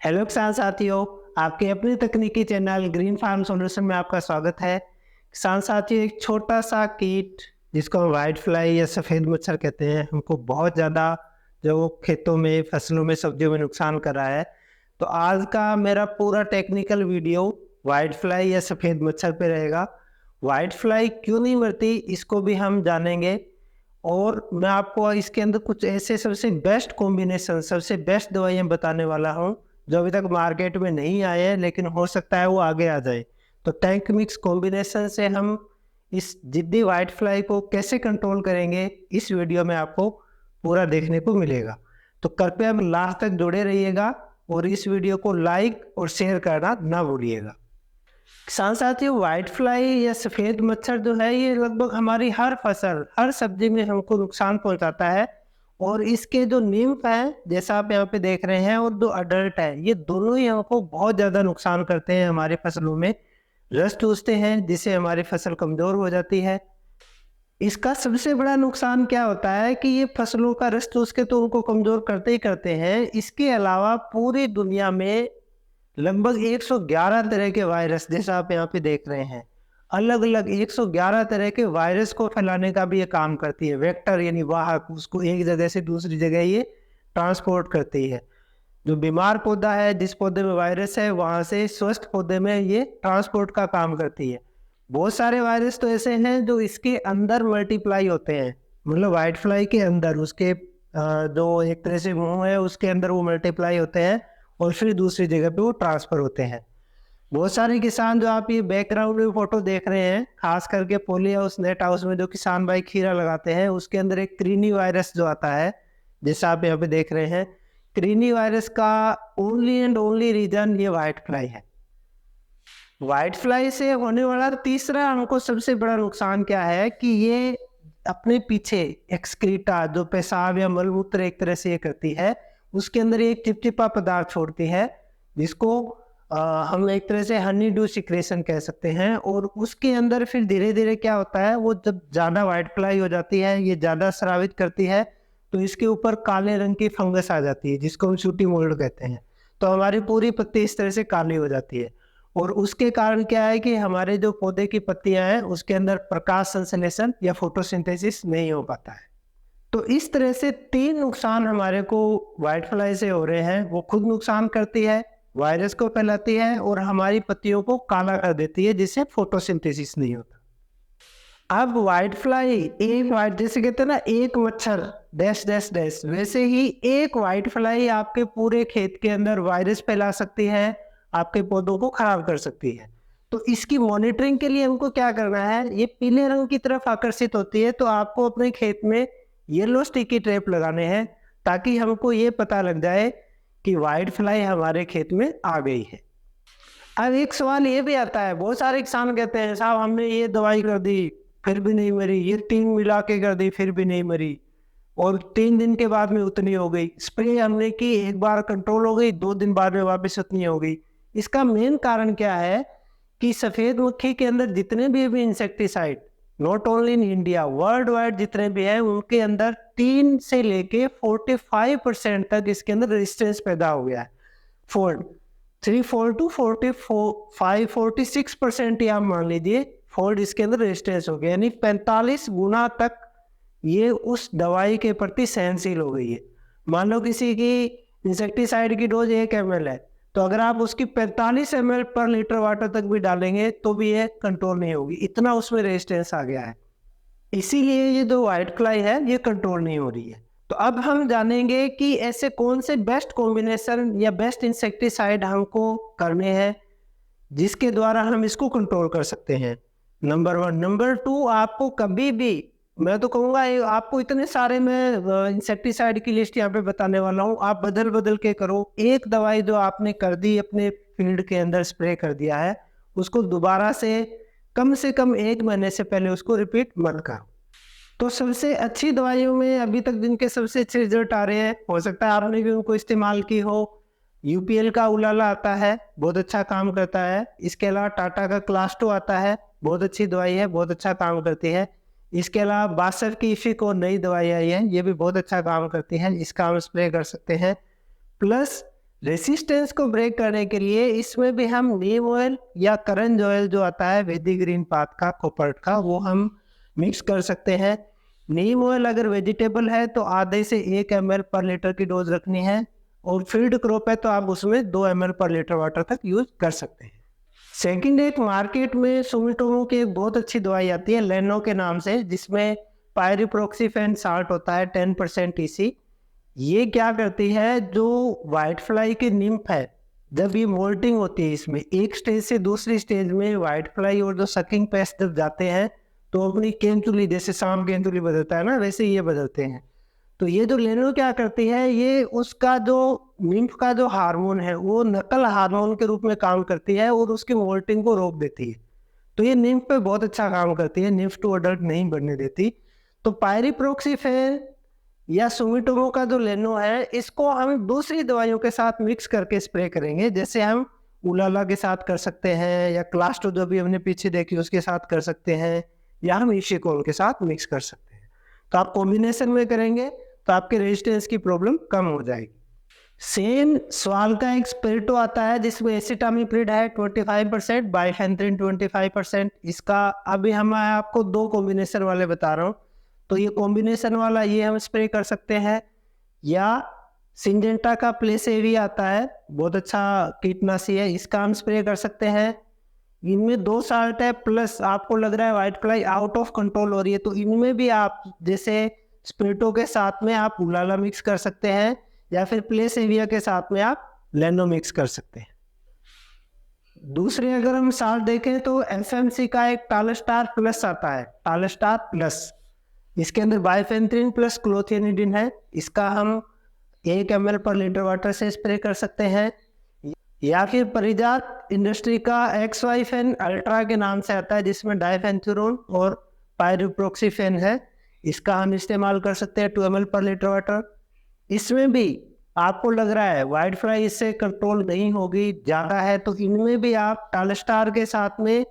Hello किसान साथियों, आपके अपने तकनीकी चैनल ग्रीन फार्म सॉल्यूशन में आपका स्वागत है। किसान साथियों, एक छोटा सा कीट जिसको हम वाइट फ्लाई या सफ़ेद मच्छर कहते हैं, हमको बहुत ज़्यादा जो खेतों में, फसलों में, सब्जियों में नुकसान कर रहा है। तो आज का मेरा पूरा टेक्निकल वीडियो वाइट फ्लाई या सफ़ेद मच्छर पे रहेगा। वाइट फ्लाई क्यों नहीं मरती, इसको भी हम जानेंगे। और मैं आपको इसके अंदर कुछ ऐसे सबसे बेस्ट कॉम्बिनेशन, सबसे बेस्ट दवाइयाँ बताने वाला हूँ जो अभी तक मार्केट में नहीं आए हैं, लेकिन हो सकता है वो आगे आ जाए। तो टैंक मिक्स कॉम्बिनेशन से हम इस जिद्दी वाइट फ्लाई को कैसे कंट्रोल करेंगे, इस वीडियो में आपको पूरा देखने को मिलेगा। तो कृपया लास्ट तक जुड़े रहिएगा और इस वीडियो को लाइक और शेयर करना ना भूलिएगा। किसान साथियों, वाइट फ्लाई या सफ़ेद मच्छर जो है, ये लगभग हमारी हर फसल, हर सब्जी में हमको नुकसान पहुंचाता है। और इसके जो निम्फ है, जैसा आप यहाँ पे देख रहे हैं, और जो अडल्ट है, ये दोनों ही हमको बहुत ज़्यादा नुकसान करते हैं। हमारी फसलों में रस चूसते हैं, जिससे हमारी फसल कमज़ोर हो जाती है। इसका सबसे बड़ा नुकसान क्या होता है कि ये फसलों का रस चूस के तो उनको कमज़ोर करते ही करते हैं। इसके अलावा पूरी दुनिया में लगभग 111 तरह के वायरस, जैसा आप यहाँ पे देख रहे हैं, अलग अलग 111 तरह के वायरस को फैलाने का भी ये काम करती है। वेक्टर यानी वाहक, उसको एक जगह से दूसरी जगह ये ट्रांसपोर्ट करती है। जो बीमार पौधा है, जिस पौधे में वायरस है, वहां से स्वस्थ पौधे में ये ट्रांसपोर्ट का काम करती है। बहुत सारे वायरस तो ऐसे हैं जो इसके अंदर मल्टीप्लाई होते हैं, मतलब वाइट फ्लाई के अंदर, उसके जो एक तरह से मुंह है उसके अंदर वो मल्टीप्लाई होते हैं और फिर दूसरी जगह पे वो ट्रांसफर होते हैं। बहुत सारे किसान, जो आप ये बैकग्राउंड में फोटो देख रहे हैं, खास करके पोली हाउस, नेट हाउस में जो किसान भाई खीरा लगाते हैं, उसके अंदर एक क्रीनी वायरस जो आता है, जैसा आप यहाँ पे देख रहे हैं, क्रीनी वायरस का ओनली एंड ओनली रीजन ये वाइट फ्लाई है। वाइट फ्लाई से होने वाला तीसरा हमको सबसे बड़ा नुकसान क्या है कि ये अपने पीछे एक्सक्रीटा, जो पेशाब या मलमूत्र एक तरह से ये करती है, उसके अंदर एक चिपचिपा पदार्थ छोड़ती है, जिसको हम एक तरह से हनी डू सिक्रेशन कह सकते हैं। और उसके अंदर फिर धीरे धीरे क्या होता है, वो जब ज़्यादा वाइट फ्लाई हो जाती है, ये ज़्यादा स्रावित करती है, तो इसके ऊपर काले रंग की फंगस आ जाती है, जिसको हम शूटी मोल्ड कहते हैं। तो हमारी पूरी पत्ती इस तरह से काली हो जाती है। और उसके कारण क्या है कि हमारे जो पौधे की पत्तियां हैं, उसके अंदर प्रकाश संश्लेषण या फोटोसिंथेसिस नहीं हो पाता है। तो इस तरह से तीन नुकसान हमारे को वाइट फ्लाई से हो रहे हैं। वो खुद नुकसान करती है, वायरस को फैलाती है और हमारी पत्तियों को काला कर देती है, जिससे फोटोसिंथेसिस नहीं होता। अब वाइट फ्लाई, एक वाइट, जैसे कहते हैं ना, एक मच्छर डैश डैश डैश, वैसे ही एक वाइट फ्लाई आपके पूरे खेत के अंदर वायरस फैला सकती है, आपके पौधों को खराब कर सकती है। तो इसकी मॉनिटरिंग के लिए हमको क्या करना है, ये पीले रंग की तरफ आकर्षित होती है, तो आपको अपने खेत में येलो स्टिकी ट्रैप लगाने हैं, ताकि हमको ये पता लग जाए कि वाइट फ्लाई हमारे खेत में आ गई है। अब एक सवाल ये भी आता है, बहुत सारे किसान कहते हैं, साहब हमने ये दवाई कर दी फिर भी नहीं मरी, ये 3 मिला के कर दी फिर भी नहीं मरी, और 3 दिन के बाद में उतनी हो गई, स्प्रे हमने की, एक बार कंट्रोल हो गई, 2 दिन बाद में वापस उतनी हो गई। इसका मेन कारण क्या है कि सफ़ेद मक्खी के अंदर जितने भी insecticide, not only in India, world wide जितने भी हैं, उनके अंदर 3 से लेके 45% तक इसके अंदर रेजिस्टेंस पैदा हो गया है। फोल्ड 3 टू 45 46% या मान लीजिए फोल्ड इसके अंदर रेजिस्टेंस हो गया, यानी 45 गुना तक ये उस दवाई के प्रति सहनशील हो गई है। मान लो किसी की इंसेक्टिसाइड की डोज 1 ml है, तो अगर आप उसकी 45 ml पर लीटर वाटर तक भी डालेंगे तो भी ये कंट्रोल नहीं होगी, इतना उसमें रेजिस्टेंस आ गया है। इसीलिए ये जो वाइट फ्लाई है, ये कंट्रोल नहीं हो रही है। तो अब हम जानेंगे कि ऐसे कौन से बेस्ट कॉम्बिनेशन या बेस्ट इंसेक्टिसाइड हमको करने हैं, जिसके द्वारा हम इसको कंट्रोल कर सकते हैं। नंबर 1। नंबर 2, आपको कभी भी, मैं तो कहूँगा, आपको इतने सारे मैं इंसेक्टिसाइड की लिस्ट यहाँ पे बताने वाला हूँ, आप बदल बदल के करो। एक दवाई जो आपने कर दी, अपने फील्ड के अंदर स्प्रे कर दिया है, उसको दोबारा से कम 1 महीने से पहले उसको रिपीट मत करो। तो सबसे अच्छी दवाइयों में अभी तक जिनके सबसे अच्छे रिजल्ट आ रहे हैं, हो सकता है आपने भी उनको इस्तेमाल की हो, यूपीएल का उलाला आता है, बहुत अच्छा काम करता है। इसके अलावा टाटा का क्लास्टो आता है, बहुत अच्छी दवाई है, बहुत अच्छा काम करती है। इसके अलावा बासर की इफिक और नई दवाई आई है, ये भी बहुत अच्छा काम करती है, इसका हम स्प्रे कर सकते हैं। प्लस रेसिस्टेंस को ब्रेक करने के लिए इसमें भी हम नीम ऑयल या करंज ऑयल जो आता है वैदिक ग्रीन पाथ का, कोपर्ट का, वो हम मिक्स कर सकते हैं। नीम ऑयल अगर वेजिटेबल है तो आधे से 1 ml पर लीटर की डोज रखनी है, और फील्ड क्रॉप है तो आप उसमें 2 ml पर लीटर वाटर तक यूज कर सकते हैं। सेकंड, एक मार्केट में सुमिटोमो की एक बहुत अच्छी दवाई आती है लेनो के नाम से, जिसमें पायरिप्रोक्सीफेन साल्ट होता है 10% EC। ये क्या करती है, जो वाइट फ्लाई की निम्फ है, जब ये मोल्टिंग होती है इसमें, एक स्टेज से दूसरी स्टेज में वाइट फ्लाई और जो सकिंग पेस्ट जब जाते हैं तो अपनी केंचुली, जैसे सांप केंचुली बदलता है ना, वैसे ये बदलते हैं। तो ये जो लेनो क्या करती है, ये उसका जो निम्फ का जो हार्मोन है वो नकल हार्मोन के रूप में काम करती है और उसकी मोल्टिंग को रोक देती है। तो ये निम्फ पे बहुत अच्छा काम करती है, निम्फ टू अडल्ट नहीं बढ़ने देती। तो पायरिप्रोक्सीफेन या सुमिटोमो का जो लेनो है, इसको हम दूसरी दवाइयों के साथ मिक्स करके स्प्रे करेंगे, जैसे हम उलाला के साथ कर सकते हैं, या क्लास्टो जो भी हमने पीछे देखी उसके साथ कर सकते हैं, या हम इशिकोल के साथ मिक्स कर सकते हैं। तो आप कॉम्बिनेशन में करेंगे तो आपके रेजिस्टेंस की प्रॉब्लम कम हो जाएगी। सेम स्वाल का एक स्पिरिटो आता है जिसमें एसिटामिप्रिड है 25%, बाइफेंथ्रिन 25%। इसका अभी हम आपको 2 कॉम्बिनेशन वाले बता रहा हूँ। तो ये कॉम्बिनेशन वाला ये हम स्प्रे कर सकते हैं, या सिंजेंटा का प्लेसेवी आता है, बहुत अच्छा कीटनाशी है, इसका हम स्प्रे कर सकते हैं। इनमें 2 साल्ट है, प्लस आपको लग रहा है white fly out of control हो रही है, तो इनमें भी आप जैसे स्पिरिटो के साथ में आप उलाला मिक्स कर सकते हैं, या फिर प्लेसेविया के साथ में आप लेनो मिक्स कर सकते हैं। दूसरे अगर हम साल्ट देखें तो एफएमसी का एक टालस्टार प्लस आता है, टालस्टार प्लस। इसके अंदर बाइफेंथ्रिन प्लस क्लोथियानिडिन है। इसका हम 1 ml पर लीटर वाटर से स्प्रे कर सकते हैं। या फिर परिजात इंडस्ट्री का एक्सवाइफेन अल्ट्रा के नाम से आता है, जिसमें डाइफेंथुरोन और पायरिप्रोक्सीफेन है। इसका हम इस्तेमाल कर सकते हैं 2 ml पर लीटर वाटर। इसमें भी आपको लग रहा है वाइट फ्लाई इससे कंट्रोल नहीं होगी, ज़्यादा है, तो इनमें भी आप टालस्टार के साथ में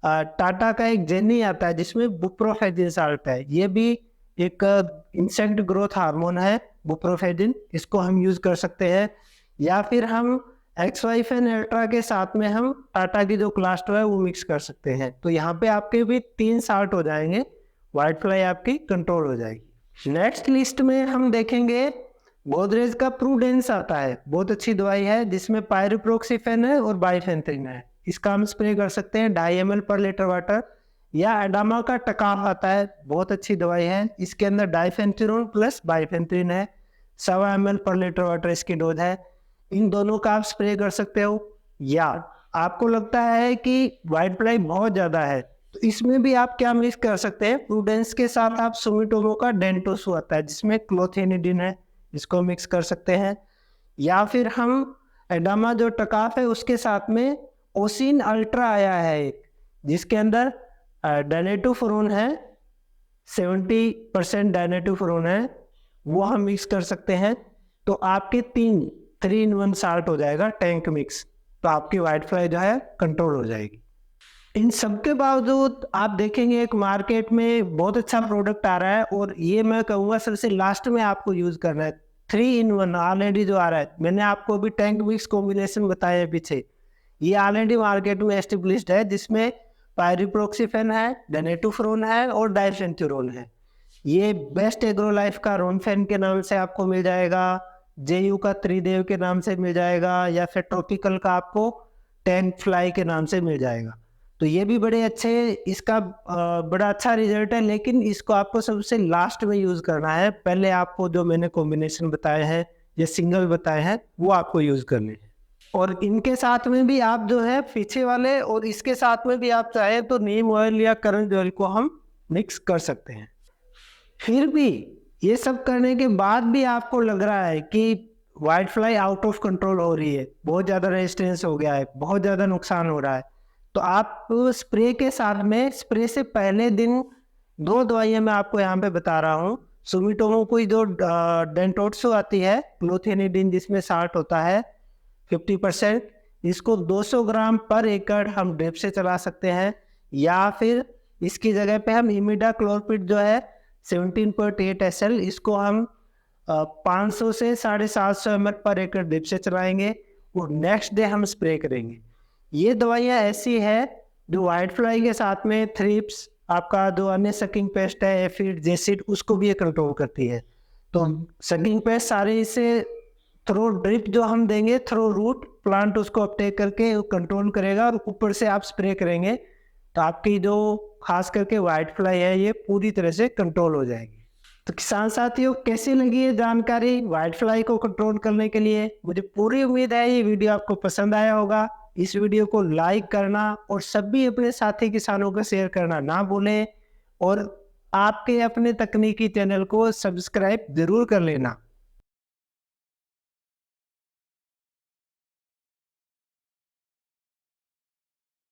टाटा का एक जेनी आता है जिसमें बुप्रोफेजिन साल्ट है। ये भी एक इंसेक्ट ग्रोथ हार्मोन है बुप्रोफेजिन, इसको हम यूज़ कर सकते हैं। या फिर हम एक्सवाइफेन अल्ट्रा के साथ में हम टाटा की जो क्लास्टो है वो मिक्स कर सकते हैं। तो यहाँ पे आपके भी 3 साल्ट हो जाएंगे, वाइट फ्लाई आपकी कंट्रोल हो जाएगी। नेक्स्ट लिस्ट में हम देखेंगे गोदरेज का प्रूडेंस आता है, बहुत अच्छी दवाई है, जिसमें पायरिप्रोक्सीफेन है और बाइफेंथ्रिन है। इसका हम स्प्रे कर सकते हैं 2.5 ml पर लीटर वाटर। या एडामा का टकाफ आता है, बहुत अच्छी दवाई है, इसके अंदर डाइफेंथ्रिन प्लस बाइफेंथ्रिन है, 1.25 ml पर लीटर वाटर इसकी डोज है। इन दोनों का आप स्प्रे कर सकते हो। या आपको लगता है कि वाइट फ्लाई बहुत ज़्यादा है, तो इसमें भी आप क्या मिक्स कर सकते हैं, प्रूडेंस के साथ आप सुमिटोमो का डेंटोसू आता है जिसमें क्लोथियानिडिन है, इसको मिक्स कर सकते हैं। या फिर हम एडामा जो टकाफ है उसके साथ में ओसिन अल्ट्रा आया है एक, जिसके अंदर डायनेटोफुरोन है, 70% डायनेटोफुरोन है, वो हम मिक्स कर सकते हैं। तो आपके 3 in 1 साल्ट हो जाएगा टैंक मिक्स, तो आपकी वाइट फ्लाई जो है कंट्रोल हो जाएगी। इन सब के बावजूद आप देखेंगे एक मार्केट में बहुत अच्छा प्रोडक्ट आ रहा है, और ये मैं कहूँगा सबसे लास्ट में आपको यूज़ करना है। 3 in 1 ऑलरेडी जो आ रहा है, मैंने आपको अभी टैंक मिक्स कॉम्बिनेशन बताया पीछे, ये ऑलरेडी मार्केट में एस्टेब्लिश्ड है, जिसमें पायरिप्रोक्सीफेन है, डायनेटोफुरोन है और डाइफेंथ्रिन है। ये बेस्ट एग्रो लाइफ का रोनफेन के नाम से आपको मिल जाएगा, जेयू का त्रिदेव के नाम से मिल जाएगा, या फिर ट्रॉपिकल का आपको टैंक फ्लाई के नाम से मिल जाएगा। तो ये भी बड़े अच्छे, इसका बड़ा अच्छा रिजल्ट है, लेकिन इसको आपको सबसे लास्ट में यूज़ करना है। पहले आपको जो मैंने कॉम्बिनेशन बताए हैं या सिंगल बताए हैं वो आपको यूज़ करने हैं। और इनके साथ में भी आप जो है पीछे वाले, और इसके साथ में भी आप चाहे तो नीम ऑयल या करंज ऑयल को हम मिक्स कर सकते हैं। फिर भी ये सब करने के बाद भी आपको लग रहा है कि white fly out of control हो रही है, बहुत ज़्यादा रेजिस्टेंस हो गया है, बहुत ज़्यादा नुकसान हो रहा है, तो आप स्प्रे के साथ में, स्प्रे से पहले दिन 2 दवाइयाँ मैं आपको यहाँ पे बता रहा हूँ। सुमिटोमो की जो डेंटोट्सो आती है, क्लोथियानिडिन जिसमें साल्ट होता है 50%, इसको 200 ग्राम पर एकड़ हम ड्रिप से चला सकते हैं। या फिर इसकी जगह पे हम इमिडाक्लोरपिड जो है 17.8 SL, इसको हम 500 से 750 ml पर एकड़ ड्रिप से चलाएंगे और नेक्स्ट डे हम स्प्रे करेंगे। ये दवाइयाँ ऐसी है जो वाइट फ्लाई के साथ में थ्रिप्स, आपका जो अन्य सकिंग पेस्ट है एफिड, जेसिड, उसको भी ये कंट्रोल करती है। तो सकिंग पेस्ट सारे इसे थ्रू ड्रिप जो हम देंगे थ्रू रूट प्लांट उसको अपटेक करके कंट्रोल करेगा और ऊपर से आप स्प्रे करेंगे तो आपकी जो खास करके वाइट फ्लाई है ये पूरी तरह से कंट्रोल हो जाएगी। तो किसान साथियों, कैसी लगी ये जानकारी वाइट फ्लाई को कंट्रोल करने के लिए? मुझे पूरी उम्मीद है ये वीडियो आपको पसंद आया होगा। इस वीडियो को लाइक करना और सभी अपने साथी किसानों को शेयर करना ना भूलें और आपके अपने तकनीकी चैनल को सब्सक्राइब जरूर कर लेना।